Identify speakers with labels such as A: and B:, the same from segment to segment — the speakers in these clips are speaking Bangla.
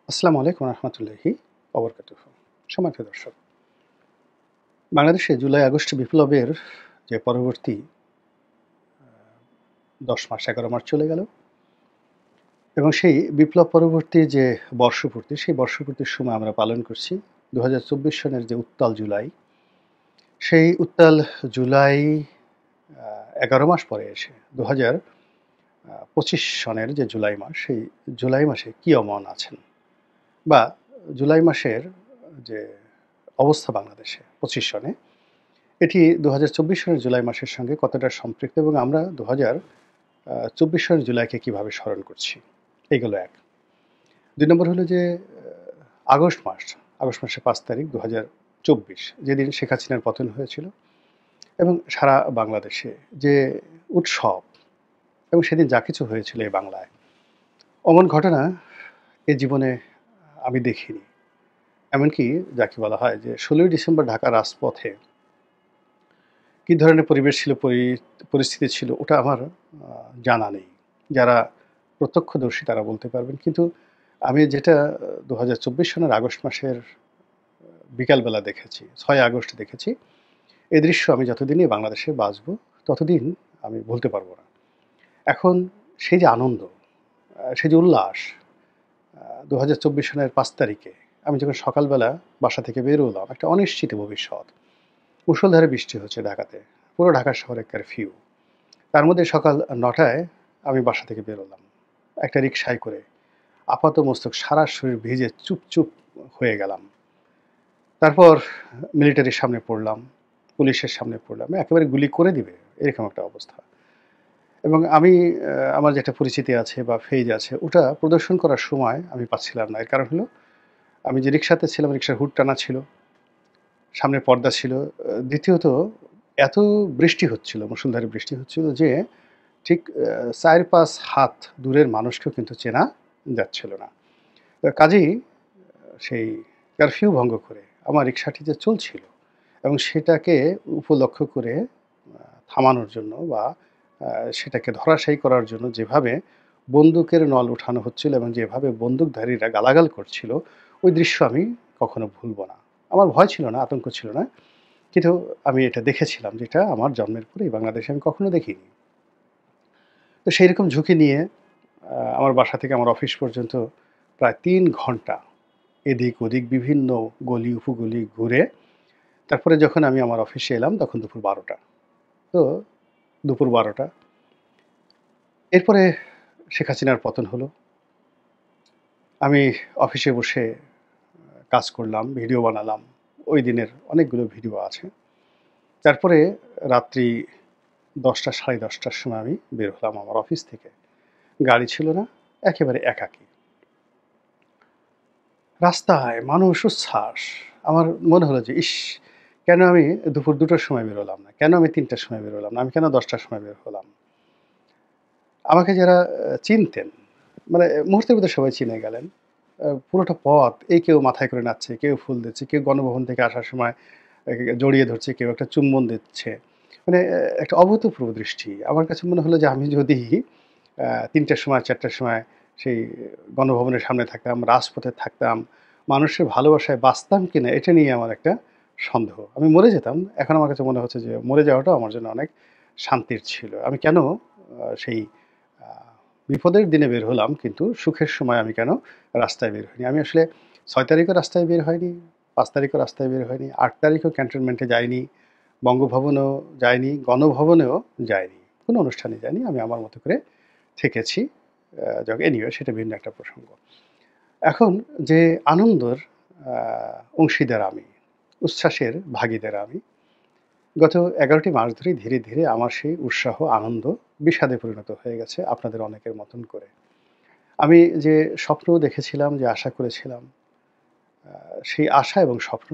A: আসসালামু আলাইকুম রহমতুল্লাহি ওবরকাতুহু। সম্মানিত দর্শক, বাংলাদেশে জুলাই আগস্ট বিপ্লবের যে পরবর্তী ১০ মাস ১১ মাস চলে গেল এবং সেই বিপ্লব পরবর্তী যে বর্ষপূর্তি, সেই বর্ষপূর্তির সময় আমরা পালন করছি ২০২৪ সনের যে উত্তাল জুলাই, সেই উত্তাল জুলাই ১১ মাস পরে এসে ২০২৫ সনের যে জুলাই মাস, সেই জুলাই মাসে কী অমন আছেন? বা জুলাই মাসের যে অবস্থা বাংলাদেশে ২৫ সনে, এটি ২০২৪ সনের জুলাই মাসের সঙ্গে কতটা সম্পৃক্ত এবং আমরা ২০২৪ সনের জুলাইকে কীভাবে স্মরণ করছি? এই গেল এক। ২ নম্বর হলো যে আগস্ট মাসের ৫ তারিখ ২০২৪, যেদিন শেখ হাসিনার পতন হয়েছিল এবং সারা বাংলাদেশে যে উৎসব এবং সেদিন যা কিছু হয়েছিল এই বাংলায়, অমন ঘটনা এ জীবনে আমি দেখিনি। এমনকি যাকে বলা হয় যে ১৬ই ডিসেম্বর ঢাকার রাজপথে কী ধরনের পরিবেশ ছিল, পরিস্থিতি ছিল, ওটা আমার জানা নেই। যারা প্রত্যক্ষদর্শী তারা বলতে পারবেন। কিন্তু আমি যেটা ২০২৪ সনের আগস্ট মাসের বিকালবেলা দেখেছি, ৬ আগস্ট দেখেছি, এই দৃশ্য আমি যতদিনই বাংলাদেশে বাঁচব ততদিন আমি ভুলতে পারব না। এখন সেই যে আনন্দ, সেই যে উল্লাস, ২০২৪ সনের ৫ তারিখে আমি যখন সকালবেলা বাসা থেকে বেরোলাম, একটা অনিশ্চিত ভবিষ্যৎ। মুষলধারে বৃষ্টি হচ্ছে ঢাকাতে, পুরো ঢাকা শহরে কারফিউ। তার মধ্যে সকাল ৯টায় আমি বাসা থেকে বেরোলাম একটা রিকশায় করে। আপাতমস্তক সারা শরীর ভিজে চুপচুপ হয়ে গেলাম। তারপর মিলিটারির সামনে পড়লাম, পুলিশের সামনে পড়লাম, একেবারে গুলি করে দিবে এরকম একটা অবস্থা। এবং আমি আমার যেটা পরিচিতি আছে বা ফেজ আছে, ওটা প্রদর্শন করার সময় আমি পাচ্ছিলাম না। এর কারণ হলো আমি যে রিকশাতে ছিলাম, রিকশার হুড টানা ছিল, সামনে পর্দা ছিল। দ্বিতীয়ত এত বৃষ্টি হচ্ছিল, মুষলধারে বৃষ্টি হচ্ছিল যে ঠিক ৪-৫ হাত দূরের মানুষকেও কিন্তু চেনা যাচ্ছিল না। কাজেই সেই কারফিউ ভঙ্গ করে আমার রিকশাটি যে চলছিল এবং সেটাকে উপলক্ষ করে থামানোর জন্য বা সেটাকে ধরাশায়ী করার জন্য যেভাবে বন্দুকের নল উঠানো হচ্ছিল এবং যেভাবে বন্দুকধারীরা গালাগাল করছিল, ওই দৃশ্য আমি কখনো ভুলব না। আমার ভয় ছিল না, আতঙ্ক ছিল না। কিন্তু আমি এটা দেখেছিলাম, যেটা আমার জন্মের পরে এই বাংলাদেশে আমি কখনো দেখিনি। তো সেইরকম ঝুঁকি নিয়ে আমার বাসা থেকে আমার অফিস পর্যন্ত প্রায় ৩ ঘন্টা এদিক ওদিক বিভিন্ন গলি উপগলি ঘুরে তারপরে যখন আমি আমার অফিসে এলাম তখন দুপুর ১২টা। তো দুপুর ১২টা, এরপরে শেখ হাসিনার পতন হলো। আমি অফিসে বসে কাজ করলাম, ভিডিও বানালাম। ওই দিনের অনেকগুলো ভিডিও আছে। তারপরে রাত্রি ১০টা ১০:৩০টার সময় আমি বের হলাম আমার অফিস থেকে। গাড়ি ছিল না, একেবারে একাকী। রাস্তায় মানুষ উচ্ছ্বাস। আমার মনে হলো যে, ইস! কেন আমি দুপুর ২টোর সময় বেরোলাম না? কেন আমি ৩টার সময় বেরোলাম না? আমি কেন ১০টার সময় বের হলাম? আমাকে যারা চিনতেন, মানে মুহূর্তের ভিতরে সবাই চিনে গেলেন। পুরোটা পথ এই কেউ মাথায় করে নাচছে, কেউ ফুল দিচ্ছে, কেউ গণভবন থেকে আসার সময় জড়িয়ে ধরছে, কেউ একটা চুম্বন দিচ্ছে। মানে একটা অভূতপূর্ব দৃষ্টি। আমার কাছে মনে হলো যে আমি যদি ৩টার সময় ৪টার সময় সেই গণভবনের সামনে থাকতাম, রাজপথে থাকতাম, মানুষের ভালোবাসায় বাঁচতাম কিনা এটা নিয়ে আমার একটা সন্দেহ। আমি মরে যেতাম। এখন আমার কাছে মনে হচ্ছে যে মরে যাওয়াটাও আমার জন্য অনেক শান্তির ছিল। আমি কেন সেই আ বিপদের দিনে বের হলাম, কিন্তু সুখের সময় আমি কেন রাস্তায় বের হইনি? আমি আসলে ৬ তারিখও রাস্তায় বের হয়নি, ৫ তারিখও রাস্তায় বের হয়নি, ৮ তারিখও ক্যান্টনমেন্টে যাইনি, বঙ্গভবনেও যাইনি, গণভবনেও যাইনি। কোনো অনুষ্ঠানে যাইনি। আমি আমার মতো করে থেকেছি। এনিওয়ে সেটা ভিন্ন একটা প্রসঙ্গ। এখন যে আনন্দের আ অংশীদার আমি, উচ্ছ্বাসের ভাগীদার আমি, গত ১১টি মাস ধরেই ধীরে, ধীরে আমার সেই উৎসাহ, আনন্দ বিষাদে পরিণত হয়ে গেছে আপনাদের অনেকের মতন করে। আমি যে স্বপ্ন দেখেছিলাম, যে আশা করেছিলাম, আ সেই আশা এবং স্বপ্ন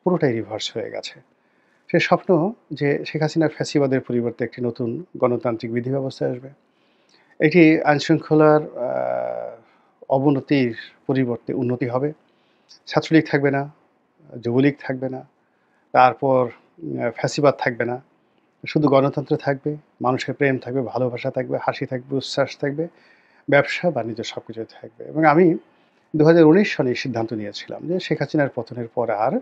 A: পুরোটাই রিভার্স হয়ে গেছে। সেই স্বপ্ন যে শেখ হাসিনার ফ্যাসিবাদের পরিবর্তে একটি নতুন গণতান্ত্রিক বিধি ব্যবস্থা আসবে। এটি আইনশৃঙ্খলার অবনতির পরিবর্তে উন্নতি হবে। ছাত্রলীগ থাকবে না, যুবলীগ থাকবে না, তারপর ফ্যাসিবাদ থাকবে না। শুধু গণতন্ত্র থাকবে, মানুষের প্রেম থাকবে, ভালোবাসা থাকবে, হাসি থাকবে, উচ্ছ্বাস থাকবে, ব্যবসা-বাণিজ্য সবকিছুই থাকবে। এবং আমি 2019 সনে সিদ্ধান্ত নিয়েছিলাম যে শেখ হাসিনার পতনের পর আর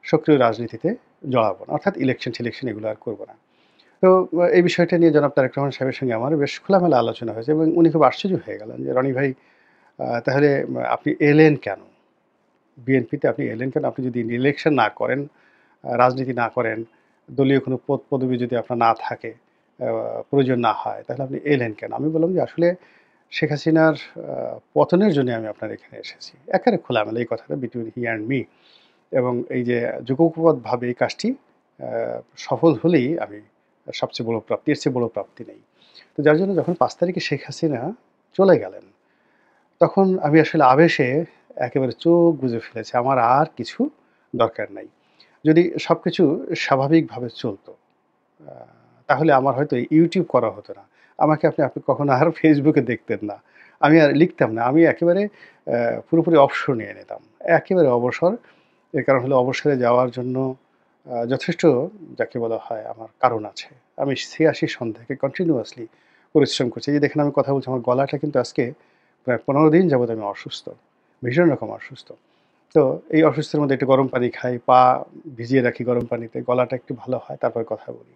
A: সক্রিয় রাজনীতিতে জড়াবো না, অর্থাৎ ইলেকশন এগুলো আর করবো না। তো এই বিষয়টা নিয়ে জনাব তারেক রহমান সাহেবের সঙ্গে আমার বেশ খোলামেলা আলোচনা হয়েছে এবং উনি খুব আশ্চর্য হয়ে গেলেন যে, "রনি ভাই, তাহলে আপনি এলেন কেন? বিএনপিতে আপনি এলেন কেন? আপনি যদি ইলেকশন না করেন, রাজনীতি না করেন, দলীয় কোনো পদপদবি যদি আপনার না থাকে, আ প্রয়োজন না হয়, তাহলে আপনি এলেন কেন?" আমি বললাম যে, "আসলে শেখ হাসিনার পতনের জন্য আমি আপনার এখানে এসেছি।" একেবারে খোলামেলা এই কথাটা বিটুইন হি অ্যান্ড মি। এবং এই যে যুগোপযোগভাবে এই কাজটি আ সফল হলেই আমি সবচেয়ে বড় প্রাপ্তি, এর চেয়ে বড় প্রাপ্তি নেই। তো যার জন্য যখন ৫ তারিখে শেখ হাসিনা চলে গেলেন, তখন আমি আসলে আবেশে একেবারে চোখ বুজে ফেলেছি। আমার আর কিছু দরকার নাই। যদি সবকিছু স্বাভাবিকভাবে চলতো, আ তাহলে আমার হয়তো YouTube করা হতো না। আমাকে আপনি কখনো আর Facebook এ দেখতেন না। আমি আর লিখতাম না। আমি একেবারে পুরোপুরি অবসর নিয়ে নিতাম। একেবারে অবসর। এর কারণ হলো অবসরে যাওয়ার জন্য যথেষ্ট যাকে বলা হয় আমার কারণ আছে। আমি ৮৬ সন থেকে কন্টিনিউয়াসলি পরিশ্রম করছি। এই যে দেখেন আমি কথা বলছি, আমার গলাটা কিন্তু আজকে প্রায় ১৫ দিন যাবৎ আমি অসুস্থ। ভীষণ রকম অসুস্থ। তো এই অসুস্থের মধ্যে একটু গরম পানি খাই, পা ভিজিয়ে রাখি গরম পানিতে, গলাটা একটু ভালো হয়, তারপরে কথা বলি।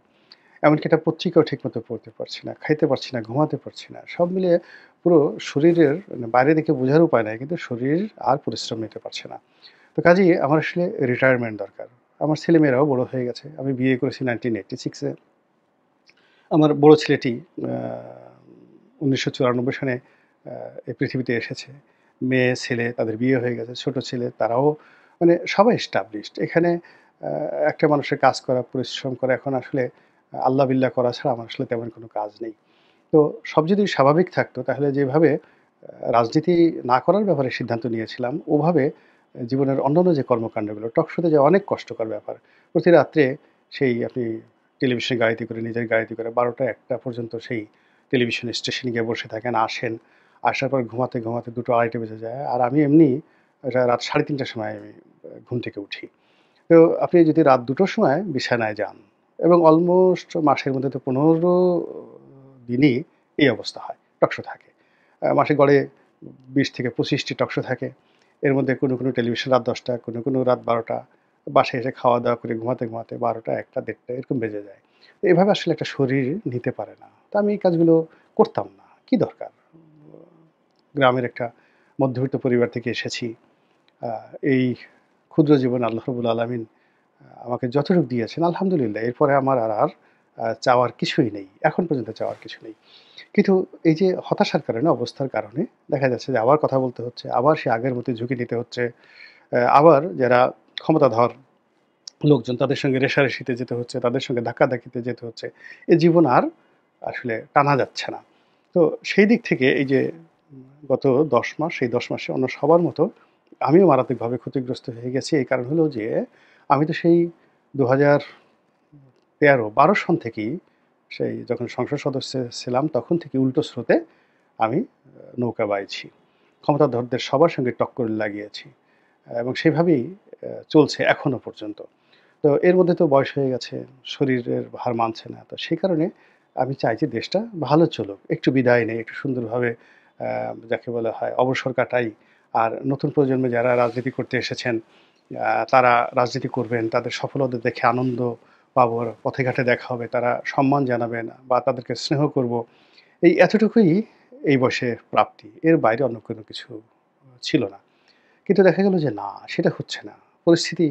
A: এমনকি একটা পত্রিকাও ঠিকমতো পড়তে পারছি না, খাইতে পারছি না, ঘুমাতে পারছি না। সব মিলিয়ে পুরো শরীরের মানে বাইরে দেখে বোঝার উপায় নাই। কিন্তু শরীর আর পরিশ্রম নিতে পারছে না। তো কাজেই আমার আসলে রিটায়ারমেন্ট দরকার। আমার ছেলেমেয়েরাও বড় হয়ে গেছে। আমি বিয়ে করেছি 1986 এ। আমার বড় ছেলেটি আ ১৯৯৪ সনে আ এই পৃথিবীতে এসেছে। মেয়ে, ছেলে তাদের বিয়ে হয়ে গেছে। ছোট ছেলে তারাও মানে সবাই established। এখানে আ একটা মানুষের কাজ করা, পরিশ্রম করা এখন আসলে আল্লাহ বিল্লাহ করা ছাড়া আমার আসলে তেমন কোনো কাজ নেই। তো সব যদি স্বাভাবিক থাকতো তাহলে যেভাবে রাজনীতি না করার ব্যাপারে সিদ্ধান্ত নিয়েছিলাম, ওভাবে জীবনের অন্যান্য যে কর্মকাণ্ডগুলো, টকশোতে যাওয়া অনেক কষ্টকর ব্যাপার। প্রতি রাত্রে সেই আপনি টেলিভিশনে গাড়িতে করে, নিজের গাড়িতে করে ১২টা ১টা পর্যন্ত সেই টেলিভিশন স্টেশনে গিয়ে বসে থাকেন, আসেন। আসার পর ঘুমাতে ২টো ২.৫টা বেজে যায়। আর আমি এমনি রাত ৩:৩০ টার সময় আমি ঘুম থেকে উঠি। তো আপনি যদি রাত ২টোর সময় বিছানায় যান এবং অলমোস্ট মাসের মধ্যে তো ১৫ দিনই এই অবস্থা হয়। টকশো থাকে। মাসে গড়ে ২০ থেকে ২৫ টি টকশো থাকে। এর মধ্যে কোনো টেলিভিশন রাত ১০টা, কোনো রাত ১২টা। বাসায় এসে খাওয়া-দাওয়া করে ঘুমাতে ১২টা, ১টা, ১:৩০ এরকম বেজে যায়। তো এভাবে আসলে একটা শরীর নিতে পারে না। তো আমি এই কাজগুলো করতাম না। কি দরকার? গ্রামের একটা মধ্যবিত্ত পরিবার থেকে এসেছি। আ এই ক্ষুদ্র জীবনে আল্লাহ রাব্বুল আলামিন আমাকে যতটুকু দিয়েছেন আলহামদুলিল্লাহ। এরপরে আমার চাওয়ার কিছুই নেই। এখন পর্যন্ত চাওয়ার কিছু নেই। কিন্তু এই যে হতাশার কারণে, অবস্থার কারণে দেখা যাচ্ছে যে আবার কথা বলতে হচ্ছে, আবার সে আগের মতোই ঝুঁকি নিতে হচ্ছে। আবার যারা ক্ষমতাধর লোকজন তাদের সঙ্গে রেষারেষিতে যেতে হচ্ছে, তাদের সঙ্গে ধাক্কাধাক্কিতে যেতে হচ্ছে। এ জীবন আর আসলে টানা যাচ্ছে না। তো সেই দিক থেকে এই যে গত ১০ মাস, এই ১০ মাসে অন্য সবার মতো আমিও মারাত্মকভাবে ক্ষতিগ্রস্ত হয়ে গেছি। এই কারণ হলো যে আমি তো সেই ২০১৩-১২ সন থেকেই সেই যখন সংসদ সদস্য ছিলাম তখন থেকে উল্টো স্রোতে আমি নৌকা বাইছি। ক্ষমতাধরদের সবার সঙ্গে টক্কর লাগিয়েছি এবং সেভাবেই চলছে এখনো পর্যন্ত। তো এর মধ্যে তো বয়স হয়ে গেছে, শরীরের ভার মানছে না। তো সেই কারণে আমি চাই যে দেশটা ভালো চলুক। একটু বিদায় নেই, একটু সুন্দরভাবে আ যাকে বলা হয় অবসর কাটাই। আর নতুন প্রজন্মে যারা রাজনীতি করতে এসেছেন, তারা রাজনীতি করবেন, তাদের সফলতা দেখে আনন্দ পাবো, পথে ঘাটে দেখা হবে, তারা সম্মান জানাবেন বা তাদেরকে স্নেহ করব। এই এতটুকুই এই বয়সে প্রাপ্তি। এর বাইরে অন্য কোনো কিছু ছিল না। কিন্তু দেখা গেল যে না, সেটা হচ্ছে না। পরিস্থিতি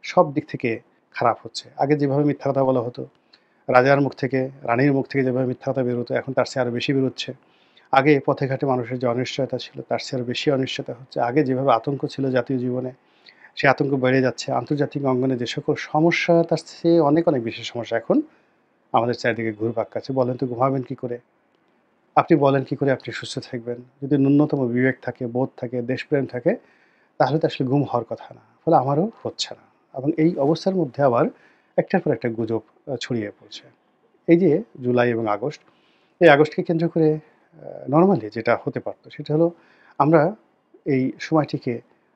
A: সব দিক থেকে খারাপ হচ্ছে। আগে যেভাবে মিথ্যা কথা বলা হতো, রাজার মুখ থেকে, রানীর মুখ থেকে যেভাবে মিথ্যা কথা বের হতো, এখন তার চেয়ে আরো বেশি বেরোচ্ছে। আগে পথে ঘাটে মানুষের যে অনিশ্চয়তা ছিল, তার চেয়ে আরো বেশি অনিশ্চয়তা হচ্ছে। আগে যেভাবে আতঙ্ক ছিল জাতীয় জীবনে, সে আতঙ্ক বেড়ে যাচ্ছে। আন্তর্জাতিক অঙ্গনে যে সকল সমস্যা, তার চেয়ে অনেক বেশি সমস্যা এখন আমাদের চারিদিকে ঘুরপাক খাচ্ছে। বলেন তো ঘুমাবেন কি করে? আপনি বলেন কি করে আপনি সুস্থ থাকবেন? যদি ন্যূনতম বিবেক থাকে, বোধ থাকে, দেশপ্রেম থাকে, তাহলে তো আসলে ঘুম হওয়ার কথা না। ফলে আমারও হচ্ছে না। এবং এই অবস্থার মধ্যে আবার একটার পর একটা গুজব ছড়িয়ে পড়ছে। এই যে জুলাই এবং আগস্ট, এই আগস্টকে কেন্দ্র করে নরমালি যেটা হতে পারত সেটা হলো আমরা এই সময়টিকে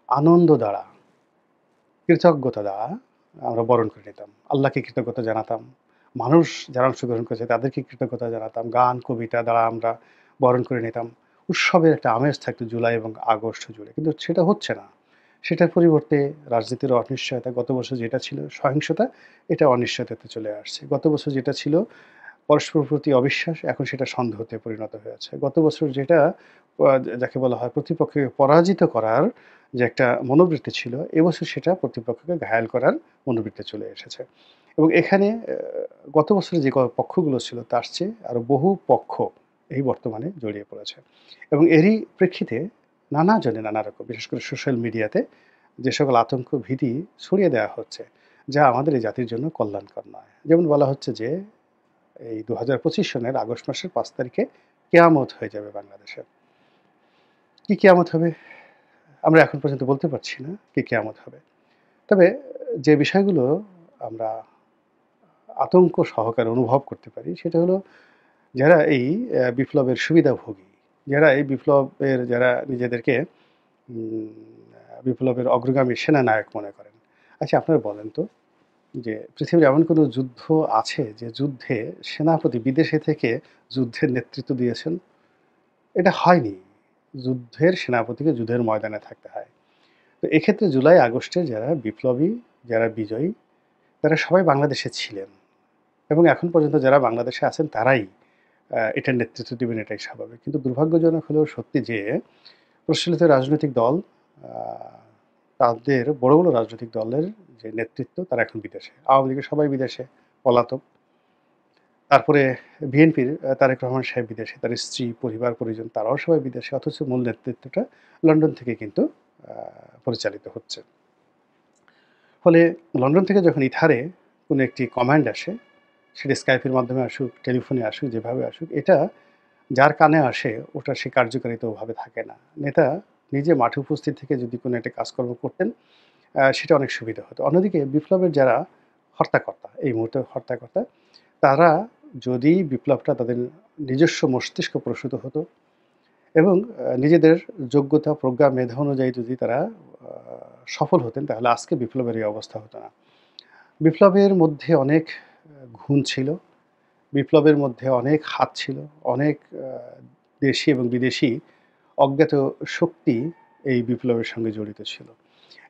A: আনন্দ দ্বারা, কৃতজ্ঞতা দ্বারা আমরা বরণ করে নিতাম। আল্লাহকে কৃতজ্ঞতা জানাতাম। মানুষ যারা অংশগ্রহণ করেছে তাদেরকে কৃতজ্ঞতা জানাতাম। গান, কবিতা দ্বারা আমরা বরণ করে নিতাম। উৎসবের একটা আমেজ থাকতো জুলাই এবং আগস্ট জুড়ে, কিন্তু সেটা হচ্ছে না। সেটার পরিবর্তে রাজনীতির অনিশ্চয়তা, গত বছর যেটা ছিল সহিংসতা, এটা অনিশ্চয়তাতে চলে আসছে। গত বছর যেটা ছিল পরস্পর প্রতি অবিশ্বাস, এখন সেটা সন্দেহতে পরিণত হয়েছে। গত বছর যেটা যাকে বলা হয় প্রতিপক্ষকে পরাজিত করার যে একটা মনোবৃত্তি ছিল, এবছর সেটা প্রতিপক্ষকে ঘায়াল করার মনোবৃত্তি চলে এসেছে। এবং এখানে গত বছরে যে পক্ষগুলো ছিল তার চেয়ে আরও বহু পক্ষ এই বর্তমানে জড়িয়ে পড়েছে। এবং এরই প্রেক্ষিতে নানাজনে নানা রকম, বিশেষ করে সোশ্যাল মিডিয়াতে যে সকল আতঙ্ক ভীতি ছড়িয়ে দেওয়া হচ্ছে, যা আমাদের এই জাতির জন্য কল্যাণকর নয়। যেমন বলা হচ্ছে যে এই ২০২৫ সনের আগস্ট মাসের ৫ তারিখে কেয়ামত হয়ে যাবে বাংলাদেশে। কি কেয়ামত হবে? আমরা এখন পর্যন্ত বলতে পারছি না কি কেয়ামত হবে। তবে যে বিষয়গুলো আমরা আতঙ্ক সহকারে অনুভব করতে পারি সেটা হলো, যারা এই বিপ্লবের সুবিধাভোগী, যারা এই বিপ্লবের যারা নিজেদেরকে উম বিপ্লবের অগ্রগামী সেনানায়ক মনে করেন। আচ্ছা, আপনারা বলেন তো যে পৃথিবীর এমন কোনো যুদ্ধ আছে যে যুদ্ধে সেনাপতি বিদেশে থেকে যুদ্ধের নেতৃত্ব দিয়েছেন? এটা হয়নি। যুদ্ধের সেনাপতিকে যুদ্ধের ময়দানে থাকতে হয়। তো এক্ষেত্রে জুলাই আগস্টে যারা বিপ্লবী, যারা বিজয়ী, তারা সবাই বাংলাদেশে ছিলেন এবং এখন পর্যন্ত যারা বাংলাদেশে আছেন তারাই এটার নেতৃত্ব দিবেন, এটাই স্বাভাবিক। কিন্তু দুর্ভাগ্যজনক হলেও সত্যি যে প্রচলিত রাজনৈতিক দল, আ তাদের বড়, বড় রাজনৈতিক দলের যে নেতৃত্ব তারা এখন বিদেশে। আওয়ামী লীগের সবাই বিদেশে পলাতক। তারপরে বিএনপির তারেক রহমান সাহেব বিদেশে, তার স্ত্রী, পরিবার-পরিজন তারাও সবাই বিদেশে। অথচ মূল নেতৃত্বটা লন্ডন থেকে কিন্তু আ পরিচালিত হচ্ছে। ফলে লন্ডন থেকে যখন ইথারে কোনো একটি কমান্ড আসে, সেটা স্কাইপের মাধ্যমে আসুক, টেলিফোনে আসুক, যেভাবে আসুক, এটা যার কানে আসে ওটার সে কার্যকারিতা ওভাবে থাকে না। নেতা নিজে মাঠে উপস্থিত থেকে যদি কোনো একটা কাজকর্ম করতেন, সেটা অনেক সুবিধা হতো। অন্যদিকে বিপ্লবের যারা হর্তাকর্তা, এই মুহূর্তে হর্তাকর্তা, তারা যদি বিপ্লবটা তাদের নিজস্ব মস্তিষ্ক প্রসূত হতো এবং নিজেদের যোগ্যতা, প্রজ্ঞা, মেধা অনুযায়ী যদি তারা সফল হতেন, তাহলে আজকে বিপ্লবের এই অবস্থা হতো না। বিপ্লবের মধ্যে অনেক গুণ ছিল, বিপ্লবের মধ্যে অনেক হাত ছিল, অনেক দেশি এবং বিদেশি অজ্ঞাত শক্তি এই বিপ্লবের সঙ্গে জড়িত ছিল।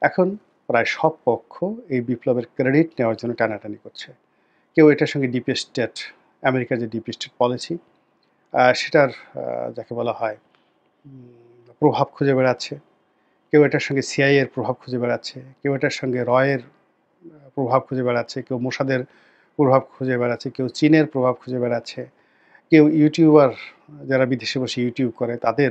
A: এখন প্রায় সব পক্ষ এই বিপ্লবের ক্রেডিট নেওয়ার জন্য টানাটানি করছে। কেউ এটার সঙ্গে ডিপ স্টেট, আমেরিকার যে ডিপ স্টেট পলিসি, সেটার যাকে বলা হয় প্রভাব খুঁজে বেড়াচ্ছে। কেউ এটার সঙ্গে সিআইএ এর প্রভাব খুঁজে বেড়াচ্ছে, কেউ এটার সঙ্গে রয়ের প্রভাব খুঁজে বেড়াচ্ছে, কেউ মোসাদের প্রভাব খুঁজে বেড়াচ্ছে, কেউ চীনের প্রভাব খুঁজে বেড়াচ্ছে, কেউ ইউটিউবার যারা বিদেশে বসে ইউটিউব করে তাদের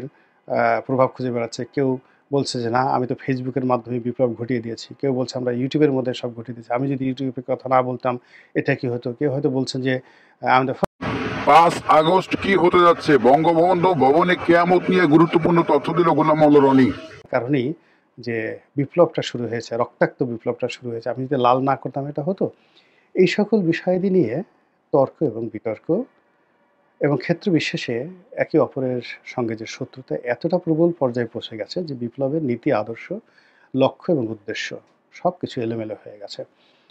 A: প্রভাব খুঁজে বেড়াচ্ছে। কেউ বলছে যে না, আমি তো ফেসবুকের মাধ্যমে বিপ্লব ঘটিয়ে দিয়েছি। কেউ বলছে আমরা ইউটিউবের মধ্যে সব ঘটিয়ে দিয়েছি। আমি যদি ইউটিউবের কথা না বলতাম এটা কি হতো? কেউ হয়তো বলছেন যে আমি তো
B: ৫ আগস্ট কি হতে যাচ্ছে? বঙ্গবন্ধু ভবনে কেয়ামত নিয়ে গুরুত্বপূর্ণ তথ্য দিল গোলাম মাওলা রনি।
A: কারণেই যে বিপ্লবটা শুরু হয়েছে, রক্তাক্ত বিপ্লবটা শুরু হয়েছে। আমি যদি লাল না করতাম এটা হতো। এই সকল বিষয়াদি নিয়ে তর্ক এবং বিতর্ক এবং ক্ষেত্র বিশেষে একে অপরের সঙ্গে যে শত্রুতা এতটা প্রবল পর্যায়ে পৌঁছে গেছে যে বিপ্লবের নীতি, আদর্শ, লক্ষ্য এবং উদ্দেশ্য সবকিছু এলোমেলো হয়ে গেছে।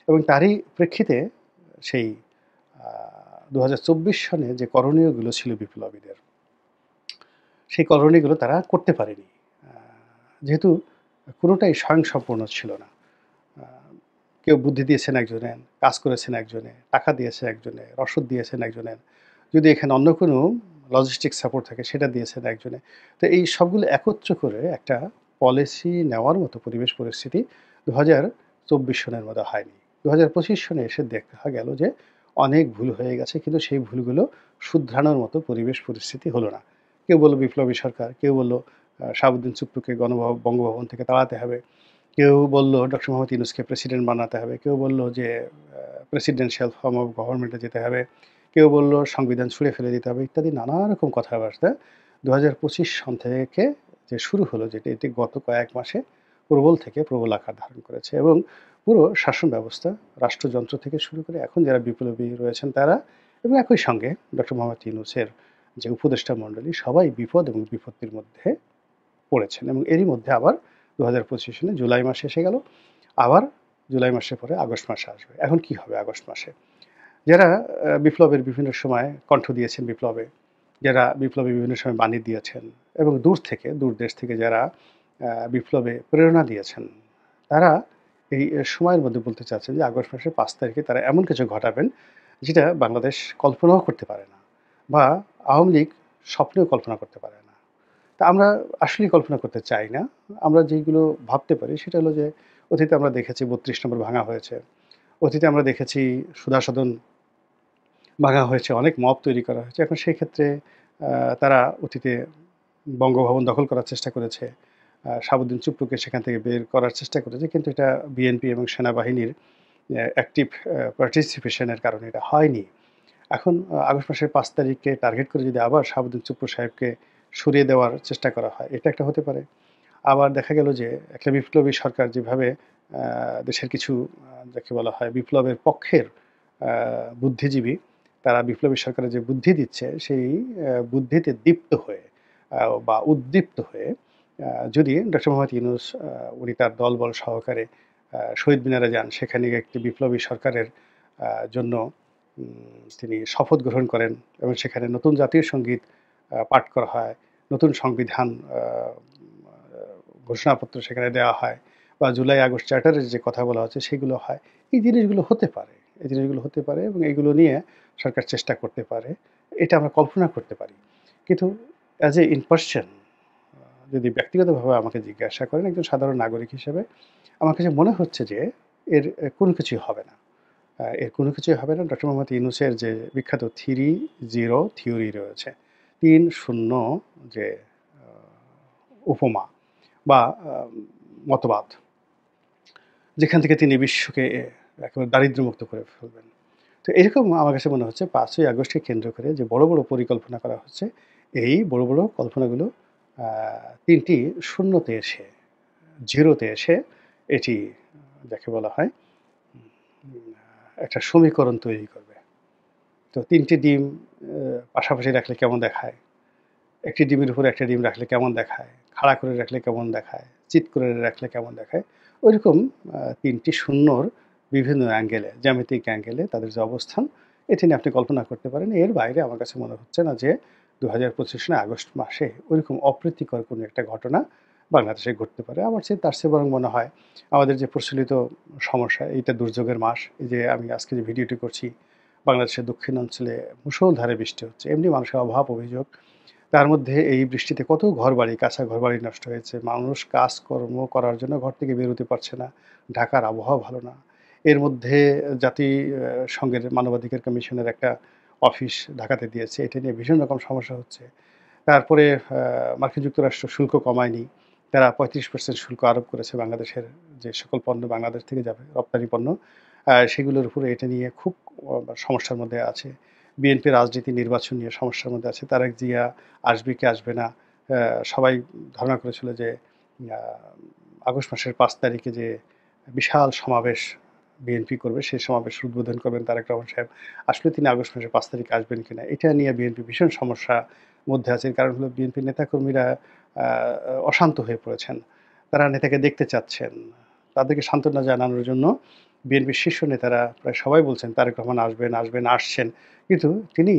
A: এবং তারই প্রেক্ষিতে সেই ২০২৪ সনে যে করণীয়গুলো ছিল বিপ্লবীদের, সেই করণীয়গুলো তারা করতে পারেনি। আ যেহেতু কোনোটাই স্বয়ংসম্পূর্ণ ছিল না। আ কেউ বুদ্ধি দিয়েছেন একজনে, কাজ করেছেন একজনে, টাকা দিয়েছে একজনে, রসদ দিয়েছেন একজনে। যদি এখানে অন্য কোনো লজিস্টিক সাপোর্ট থাকে সেটা দিয়েছেন একজনে। তো এই সবগুলো একত্র করে একটা পলিসি নেওয়ার মতো পরিবেশ পরিস্থিতি ২০২৪ সনের মধ্যে হয়নি। ২০২৫ সনে এসে দেখা গেল যে অনেক ভুল হয়ে গেছে, কিন্তু সেই ভুলগুলো শুধরানোর মতো পরিবেশ পরিস্থিতি হলো না। কেউ বলল বিপ্লবী সরকার, কেউ বলল শাহাবুদ্দিন চুপ্পুকে বঙ্গভবন থেকে তাড়াতে হবে। কেউ বলল ডক্টর মোহাম্মদ ইউনূসকে প্রেসিডেন্ট বানাতে হবে। কেউ বলল যে প্রেসিডেন্সিয়াল ফর্ম অফ গভর্নমেন্টে যেতে হবে। কেউ বলল সংবিধান ছুঁড়ে ফেলে দিতে হবে ইত্যাদি নানা রকম কথাবার্তা ২০২৫ সন থেকে যে শুরু হলো, যেটি এটি গত কয়েক মাসে প্রবল থেকে প্রবল আকার ধারণ করেছে এবং পুরো শাসন ব্যবস্থা, রাষ্ট্রযন্ত্র থেকে শুরু করে এখন যারা বিপ্লবী রয়েছেন তারা এবং একই সঙ্গে ডক্টর মোহাম্মদ ইউনূসের যে উপদেষ্টা মণ্ডলী সবাই বিপদ এবং বিপত্তির মধ্যে পড়েছেন। এবং এরই মধ্যে আবার ২০২৫ সনে জুলাই মাস এসে গেল। আবার জুলাই মাসের পরে আগস্ট মাসে আসবে। এখন কি হবে আগস্ট মাসে? যারা বিপ্লবের বিভিন্ন সময় কণ্ঠ দিয়েছেন বিপ্লবে, যারা বিপ্লবে বিভিন্ন সময় বাণী দিয়েছেন এবং দূর দেশ থেকে যারা বিপ্লবে প্রেরণা দিয়েছেন, তারা এই সময়ের মধ্যে বলতে চাচ্ছেন যে আগস্ট মাসের ৫ তারিখে তারা এমন কিছু ঘটাবেন যেটা বাংলাদেশ কল্পনাও করতে পারে না বা আওয়ামী লীগ স্বপ্নেও কল্পনা করতে পারে না। তা আমরা আসলেই কল্পনা করতে চাই না। আমরা যেইগুলো ভাবতে পারি সেটা হলো যে অতীতে আমরা দেখেছি ৩২ নম্বর ভাঙা হয়েছে। অতীতে আমরা দেখেছি সুধা সদন ভাঙা হয়েছে, অনেক মব তৈরি করা হয়েছে। এখন সেই ক্ষেত্রে তারা অতীতে বঙ্গভবন দখল করার চেষ্টা করেছে। শাহাবুদ্দিন চুপ্পুকে সেখান থেকে বের করার চেষ্টা করেছে। কিন্তু এটা বিএনপি এবং সেনাবাহিনীর অ্যাক্টিভ পার্টিসিপেশনের কারণে এটা হয়নি। এখন আগস্ট মাসের ৫ তারিখকে টার্গেট করে যদি আবার শাহাবুদ্দিন চুপ্পু সাহেবকে সরিয়ে দেওয়ার চেষ্টা করা হয়, এটা একটা হতে পারে। আবার দেখা গেল যে একটা বিপ্লবী সরকার যেভাবে দেশের কিছু যাকে বলা হয় বিপ্লবের পক্ষের বুদ্ধিজীবী, তারা বিপ্লবী সরকারের যে বুদ্ধি দিচ্ছে সেই বুদ্ধিতে দীপ্ত হয়ে বা উদ্দীপ্ত হয়ে যদি ডক্টর মোহাম্মদ ইউনূস উনি তার দলবল সহকারে শহীদ মিনারে যান, সেখানে একটি বিপ্লবী সরকারের জন্য তিনি শপথ গ্রহণ করেন এবং সেখানে নতুন জাতীয় সঙ্গীত পাঠ করা হয়, নতুন সংবিধান ঘোষণাপত্র সেখানে দেওয়া হয় বা জুলাই আগস্ট চার্টারের যে কথা বলা হচ্ছে সেগুলো হয়। এই জিনিসগুলো হতে পারে, এই জিনিসগুলো হতে পারে এবং এগুলো নিয়ে সরকার চেষ্টা করতে পারে। এটা আমরা কল্পনা করতে পারি। কিন্তু অ্যাজ এ ইন পারসন যদি ব্যক্তিগতভাবে আমাকে জিজ্ঞাসা করেন একজন সাধারণ নাগরিক হিসেবে, আমার কাছে মনে হচ্ছে যে এর কোনো কিছুই হবে না। এর কোনো কিছুই হবে না। ডক্টর মোহাম্মদ ইউনূসের যে বিখ্যাত ৩-০ থিওরি রয়েছে, ৩-০ যে আ উপমা বা মতবাদ, যেখান থেকে তিনি বিশ্বকে একেবারে দারিদ্র্যমুক্ত করে ফেলবেন। তো এরকম আমার কাছে মনে হচ্ছে ৫ই আগস্টকে কেন্দ্র করে যে বড়, বড় পরিকল্পনা করা হচ্ছে, এই বড়, বড় কল্পনাগুলো ৩টি শূন্যতে এসে, জিরোতে এসে এটি যাকে বলা হয় একটা সমীকরণ তৈরি করবে। তো ৩টি ডিম পাশাপাশি রাখলে কেমন দেখায়? একটি ডিমের উপরে একটা ডিম রাখলে কেমন দেখায়? খাড়া করে রাখলে কেমন দেখায়? চিৎ করে রাখলে কেমন দেখায়? ওইরকম ৩টি শূন্যর বিভিন্ন অ্যাঙ্গেলে, জ্যামিতিক অ্যাঙ্গেলে তাদের যে অবস্থান, এটি নিয়ে আপনি কল্পনা করতে পারেন। এর বাইরে আমার কাছে মনে হচ্ছে না যে ২০২৫ সালে আগস্ট মাসে ওইরকম অপ্রীতিকর কোনো একটা ঘটনা বাংলাদেশে ঘটতে পারে। আমার তার চেয়ে বরং মনে হয় আমাদের যে প্রচলিত সমস্যা, এইটা দুর্যোগের মাস। এই যে আমি আজকে যে ভিডিওটি করছি, বাংলাদেশের দক্ষিণ অঞ্চলে মুষলধারে বৃষ্টি হচ্ছে। এমনি মানুষের অভাব অভিযোগ, তার মধ্যে এই বৃষ্টিতে কত ঘরবাড়ি, কাঁচা ঘরবাড়ি নষ্ট হয়েছে। মানুষ কাজকর্ম করার জন্য ঘর থেকে বেরোতে পারছে না। ঢাকার আবহাওয়া ভালো না। এর মধ্যে জাতিসংঘের মানবাধিকার কমিশনের একটা অফিস ঢাকাতে দিয়েছে। এটা নিয়ে ভীষণ রকম সমস্যা হচ্ছে। তারপরে মার্কিন যুক্তরাষ্ট্র শুল্ক কমায়নি। তারা ৩৫% শুল্ক আরোপ করেছে বাংলাদেশের যে সকল পণ্য বাংলাদেশ থেকে যাবে, রপ্তানি পণ্য। সেগুলোর উপরে এটা নিয়ে খুব সমস্যার মধ্যে আছে। বিএনপি রাজনীতি নির্বাচন নিয়ে সমস্যার মধ্যে আছে। তারেক জিয়া আসবে কি আসবে না? সবাই ধারণা করেছিল যে আ আগস্ট মাসের ৫ তারিখে যে বিশাল সমাবেশ বিএনপি করবে, সেই সমাবেশের উদ্বোধন করবেন তারেক রহমান সাহেব। আসলে তিনি আগস্ট মাসের ৫ তারিখে আসবেন কিনা? এটা নিয়ে বিএনপি ভীষণ সমস্যার মধ্যে আছে। কারণ হলো বিএনপির নেতাকর্মীরা আ অশান্ত হয়ে পড়েছেন। তারা নেতাকে দেখতে চাচ্ছেন। তাদেরকে সান্ত্বনা জানানোর জন্য বিএনপির শীর্ষ নেতারা প্রায় সবাই বলছেন তারেক রহমান আসবেন, আসবেন, আসছেন। কিন্তু তিনি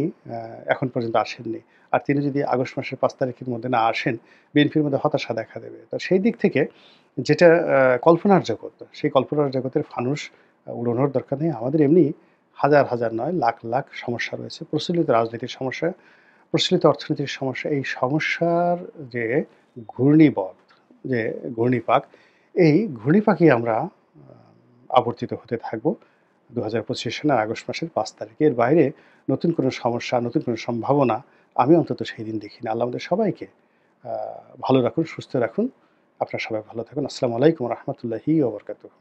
A: এখন পর্যন্ত আসেননি। আর তিনি যদি আগস্ট মাসের ৫ তারিখের মধ্যে না আসেন, বিএনপির মধ্যে হতাশা দেখা দেবে। তো সেই দিক থেকে যেটা কল্পনার জগৎ, সেই কল্পনার জগতের ফানুস উড়ানোর দরকার নেই। আমাদের এমনি হাজার, হাজার নয় লাখ, লাখ সমস্যা রয়েছে। প্রচলিত রাজনীতির সমস্যা, প্রচলিত অর্থনীতির সমস্যা। এই সমস্যার যে ঘূর্ণিবদ, যে ঘূর্ণিপাক, এই ঘূর্ণিপাকই আমরা আবর্তিত হতে থাকব ২০২৫ সালের আগস্ট মাসের ৫ তারিখে। এর বাইরে নতুন কোনো সমস্যা, নতুন কোনো সম্ভাবনা আমি অন্তত সেই দিন দেখি না। আল্লাহ আমাদের সবাইকে ভালো রাখুন, সুস্থ রাখুন। আপনারা সবাই ভালো থাকুন। আসসালামু আলাইকুম ওয়া রাহমাতুল্লাহি ওয়া বারাকাতুহু।